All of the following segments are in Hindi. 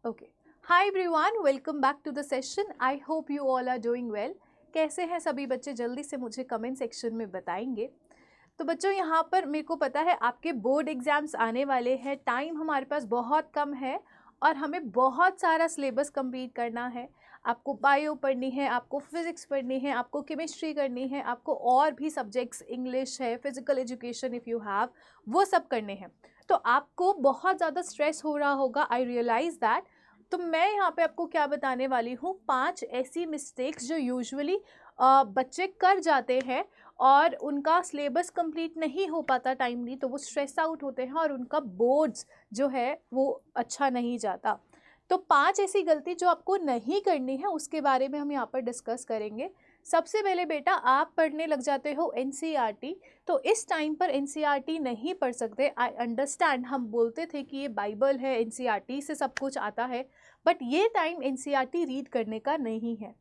Okay, hi everyone, welcome back to the session. I hope you all are doing well. कैसे हैं सभी बच्चे, जल्दी से मुझे कमेंट सेक्शन में बताएंगे। तो बच्चों, यहाँ पर मेरे को पता है आपके बोर्ड एग्जाम्स आने वाले हैं, टाइम हमारे पास बहुत कम है और हमें बहुत सारा सिलेबस कंप्लीट करना है। आपको बायो पढ़नी है, आपको फिजिक्स पढ़नी है, आपको केमिस्ट्री करनी है, आपको और भी सब्जेक्ट्स, इंग्लिश है, physical education if you have, वो सब करने हैं। तो आपको बहुत ज़्यादा स्ट्रेस हो रहा होगा, आई रियलाइज़ दैट। तो मैं यहाँ पे आपको क्या बताने वाली हूँ, 5 ऐसी मिस्टेक्स जो यूजुअली बच्चे कर जाते हैं और उनका सिलेबस कंप्लीट नहीं हो पाता टाइमली, तो वो स्ट्रेस आउट होते हैं और उनका बोर्ड्स जो है वो अच्छा नहीं जाता। तो 5 ऐसी गलती जो आपको नहीं करनी है उसके बारे में हम यहाँ पर डिस्कस करेंगे। सबसे पहले बेटा, आप पढ़ने लग जाते हो एनसीईआरटी। तो इस टाइम पर एनसीईआरटी नहीं पढ़ सकते। आई अंडरस्टैंड, हम बोलते थे कि ये बाइबल है, एनसीईआरटी से सब कुछ आता है, बट ये टाइम एनसीईआरटी रीड करने का नहीं है।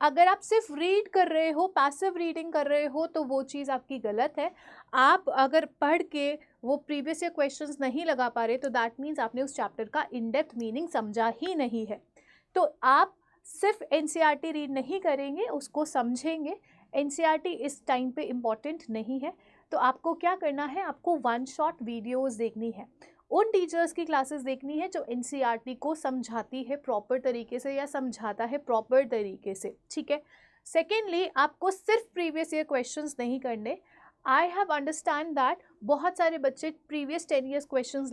अगर आप सिर्फ रीड कर रहे हो, पैसिव रीडिंग कर रहे हो, तो वो चीज़ आपकी गलत है। आप अगर पढ़ के वो प्रीवियस ईयर क्वेश्चंस नहीं लगा पा रहे, तो दैट मीन्स आपने उस चैप्टर का इन डेप्थ मीनिंग समझा ही नहीं है। तो आप सिर्फ एनसीईआरटी रीड नहीं करेंगे, उसको समझेंगे। एनसीईआरटी इस टाइम पे इम्पॉर्टेंट नहीं है। तो आपको क्या करना है, आपको वन शॉट वीडियोस देखनी है, उन टीचर्स की क्लासेस देखनी है जो एनसीईआरटी को समझाती है प्रॉपर तरीके से या समझाता है प्रॉपर तरीके से, ठीक है। सेकेंडली, आपको सिर्फ प्रीवियस ईयर क्वेश्चंस नहीं करने। आई हैव अंडरस्टैंड दैट बहुत सारे बच्चे प्रीवियस 10 ईयर्स क्वेश्चंस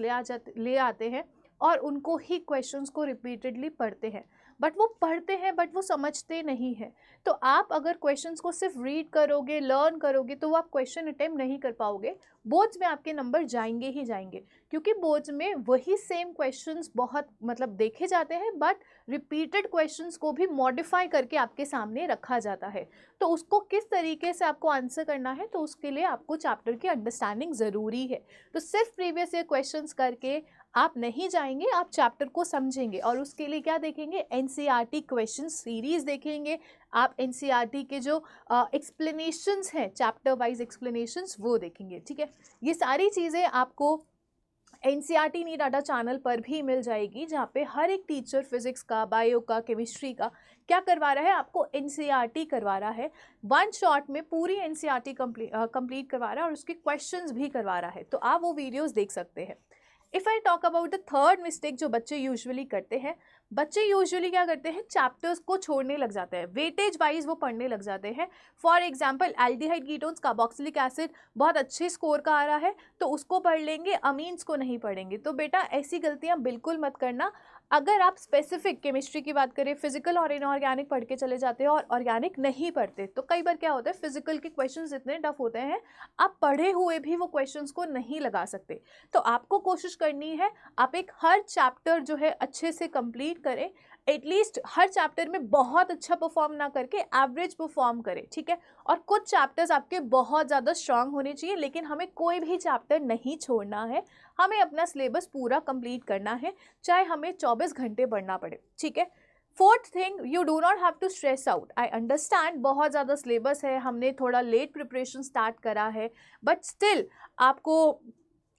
ले आते हैं और उनको ही क्वेश्चंस को रिपीटेडली पढ़ते हैं, बट वो पढ़ते हैं बट वो समझते नहीं हैं। तो आप अगर क्वेश्चंस को सिर्फ रीड करोगे, लर्न करोगे, तो वो आप क्वेश्चन अटेम्प्ट नहीं कर पाओगे। बोर्ड्स में आपके नंबर जाएंगे ही जाएंगे, क्योंकि बोर्ड्स में वही सेम क्वेश्चंस बहुत देखे जाते हैं, बट रिपीटेड क्वेश्चंस को भी मॉडिफाई करके आपके सामने रखा जाता है। तो उसको किस तरीके से आपको आंसर करना है, तो उसके लिए आपको चैप्टर की अंडरस्टैंडिंग ज़रूरी है। तो सिर्फ प्रीवियस ईयर क्वेश्चंस करके आप नहीं जाएंगे, आप चैप्टर को समझेंगे और उसके लिए क्या देखेंगे, एनसीईआरटी क्वेश्चन सीरीज देखेंगे। आप एनसीईआरटी के जो एक्सप्लेनेशंस हैं, चैप्टर वाइज एक्सप्लेनेशंस, वो देखेंगे, ठीक है। ये सारी चीज़ें आपको एनसीईआरटी नी डाटा चैनल पर भी मिल जाएगी, जहाँ पे हर एक टीचर फिजिक्स का, बायो का, केमिस्ट्री का क्या करवा रहा है, आपको एनसीईआरटी करवा रहा है। वन शॉट में पूरी एनसीईआरटी कंप्लीट करवा रहा है और उसके क्वेश्चंस भी करवा रहा है। तो आप वो वीडियोस देख सकते हैं। If I talk about the third mistake जो बच्चे यूजुअली करते हैं, बच्चे यूजुअली क्या करते हैं, चैप्टर्स को छोड़ने लग जाते हैं, वेटेज वाइज वो पढ़ने लग जाते हैं। For example, aldehyde ketones, carboxylic acid बहुत अच्छे स्कोर का आ रहा है तो उसको पढ़ लेंगे, अमीन्स को नहीं पढ़ेंगे। तो बेटा ऐसी गलतियां बिल्कुल मत करना। अगर आप स्पेसिफिक केमिस्ट्री की बात करें, फिजिकल और इनऑर्गेनिक पढ़ के चले जाते हो और ऑर्गेनिक नहीं पढ़ते, तो कई बार क्या होता है, फिजिकल के क्वेश्चंस इतने टफ होते हैं, आप पढ़े हुए भी वो क्वेश्चंस को नहीं लगा सकते। तो आपको कोशिश करनी है, आप एक हर चैप्टर जो है अच्छे से कंप्लीट करें। एटलीस्ट हर चैप्टर में बहुत अच्छा परफॉर्म ना करके एवरेज परफॉर्म करें, ठीक है। और कुछ चैप्टर्स आपके बहुत ज़्यादा स्ट्रांग होने चाहिए, लेकिन हमें कोई भी चैप्टर नहीं छोड़ना है। हमें अपना सिलेबस पूरा कंप्लीट करना है, चाहे हमें 24 घंटे पढ़ना पड़े, ठीक है। Fourth thing, you do not have to stress out. I understand बहुत ज़्यादा सिलेबस है, हमने थोड़ा लेट प्रिपरेशन स्टार्ट करा है, बट स्टिल आपको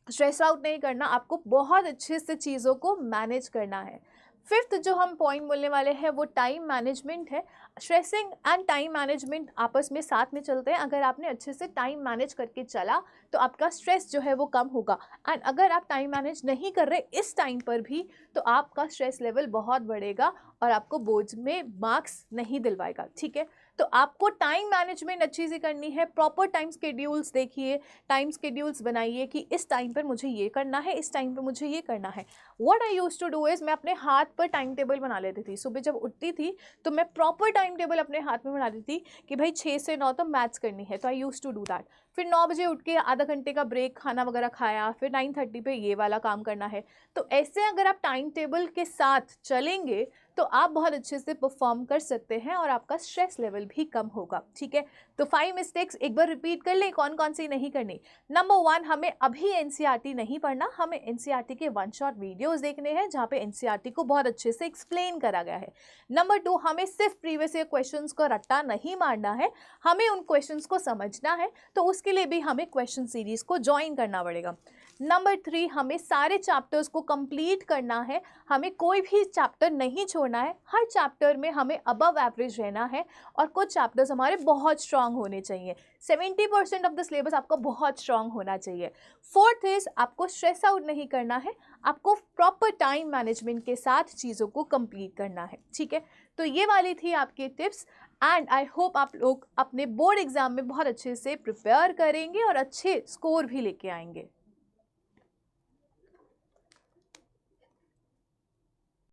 स्ट्रेस आउट नहीं करना, आपको बहुत अच्छे से चीज़ों को मैनेज करना है। फिफ्थ जो हम पॉइंट बोलने वाले हैं वो टाइम मैनेजमेंट है। स्ट्रेसिंग एंड टाइम मैनेजमेंट आपस में साथ में चलते हैं। अगर आपने अच्छे से टाइम मैनेज करके चला तो आपका स्ट्रेस जो है वो कम होगा, एंड अगर आप टाइम मैनेज नहीं कर रहे इस टाइम पर भी, तो आपका स्ट्रेस लेवल बहुत बढ़ेगा और आपको बोर्ड्स में मार्क्स नहीं दिलवाएगा, ठीक है। तो आपको टाइम मैनेजमेंट अच्छी से करनी है। प्रॉपर टाइम स्केड्यूल्स देखिए, टाइम स्केड्यूल्स बनाइए कि इस टाइम पर मुझे ये करना है, इस टाइम पर मुझे ये करना है। What I used to do is, मैं अपने हाथ पर टाइम टेबल बना लेती थी। सुबह जब उठती थी तो मैं प्रॉपर टाइम टेबल अपने हाथ में बना देती थी कि भाई 6 से 9 तो मैथ्स करनी है, तो I used to do that. फिर 9 बजे उठ के आधा घंटे का ब्रेक, खाना वगैरह खाया, फिर 9:30 पे ये वाला काम करना है। तो ऐसे अगर आप टाइम टेबल के साथ चलेंगे तो आप बहुत अच्छे से परफॉर्म कर सकते हैं और आपका स्ट्रेस लेवल भी कम होगा, ठीक है। तो 5 मिस्टेक्स एक बार रिपीट कर लें, कौन कौन सी नहीं करनी। नंबर 1, हमें अभी एनसीईआरटी नहीं पढ़ना, हमें एनसीईआरटी के वन शॉट वीडियोस देखने हैं जहाँ पे एनसीईआरटी को बहुत अच्छे से एक्सप्लेन करा गया है। नंबर 2, हमें सिर्फ प्रीवियस ईयर क्वेश्चंस को रट्टा नहीं मारना है, हमें उन क्वेश्चंस को समझना है, तो उसके लिए भी हमें क्वेश्चन सीरीज को ज्वाइन करना पड़ेगा। नंबर 3, हमें सारे चैप्टर्स को कंप्लीट करना है, हमें कोई भी चैप्टर नहीं छोड़ना है, हर चैप्टर में हमें अबव एवरेज रहना है और कुछ चैप्टर्स हमारे बहुत स्ट्रांग होने चाहिए। 70% ऑफ द सिलेबस आपका बहुत स्ट्रांग होना चाहिए। फोर्थ इज, आपको स्ट्रेस आउट नहीं करना है, आपको प्रॉपर टाइम मैनेजमेंट के साथ चीज़ों को कंप्लीट करना है। ठीक है, तो ये वाली थी आपकी टिप्स एंड आई होप आप लोग अपने बोर्ड एग्जाम में बहुत अच्छे से प्रिपेयर करेंगे और अच्छे स्कोर भी लेके आएंगे।